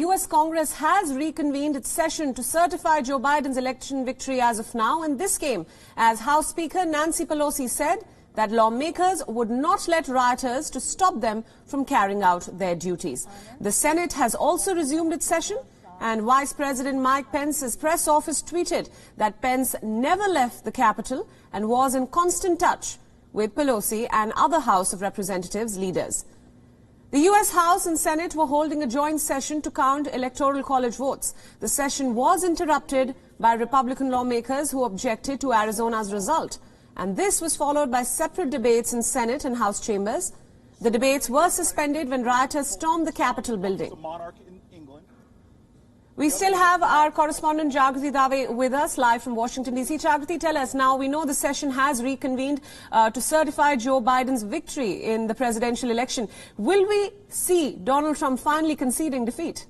US Congress has reconvened its session to certify Joe Biden's election victory as of now, and this came as House Speaker Nancy Pelosi said that lawmakers would not let rioters to stop them from carrying out their duties. The Senate has also resumed its session, and Vice President Mike Pence's press office tweeted that Pence never left the Capitol and was in constant touch with Pelosi and other House of Representatives leaders. The US House and Senate were holding a joint session to count Electoral College votes. The session was interrupted by Republican lawmakers who objected to Arizona's result. And this was followed by separate debates in Senate and House chambers. The debates were suspended when rioters stormed the Capitol building. We still have our correspondent Jagrati Dave with us live from Washington, D.C. Jagrati, tell us now, we know the session has reconvened to certify Joe Biden's victory in the presidential election. Will we see Donald Trump finally conceding defeat?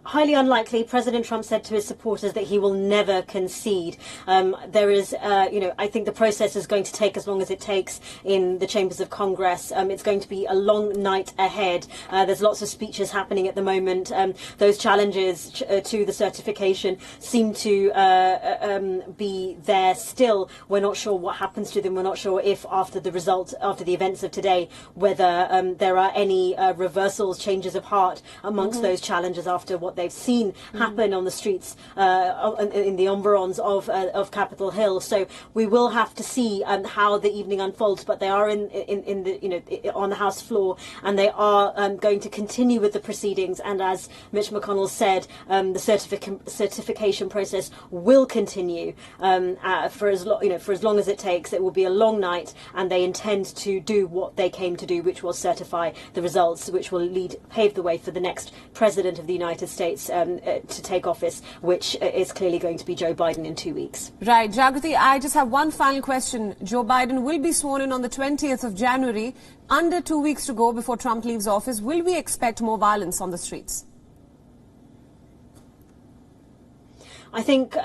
Highly unlikely. President Trump said to his supporters that he will never concede. I think the process is going to take as long as it takes in the chambers of Congress. It's going to be a long night ahead. There's lots of speeches happening at the moment. Those challenges to the certification seem to be there still. We're not sure what happens to them. We're not sure if after the events of today, whether there are any reversals, changes of heart amongst those challenges after what they've seen happen on the streets in the environs of Capitol Hill. So we will have to see how the evening unfolds. But they are on the House floor, and they are going to continue with the proceedings. And as Mitch McConnell said, the certification process will continue for as long as it takes. It will be a long night, and they intend to do what they came to do, which was certify the results, which will pave the way for the next president of the United States to take office, which is clearly going to be Joe Biden in 2 weeks. Right. Jagrati, I just have one final question. Joe Biden will be sworn in on the 20th of January, under 2 weeks to go before Trump leaves office. Will we expect more violence on the streets? I think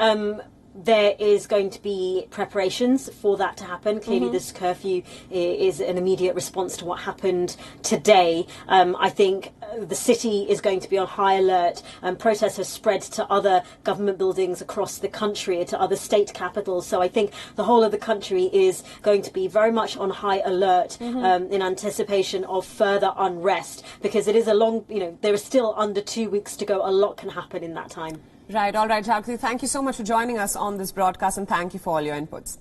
there is going to be preparations for that to happen. Clearly, this curfew is an immediate response to what happened today. I think the city is going to be on high alert. Protests have spread to other government buildings across the country, to other state capitals. So I think the whole of the country is going to be very much on high alert in anticipation of further unrest, because it is a long, there is still under 2 weeks to go. A lot can happen in that time. Right. All right, Jagrati, thank you so much for joining us on this broadcast, and thank you for all your inputs.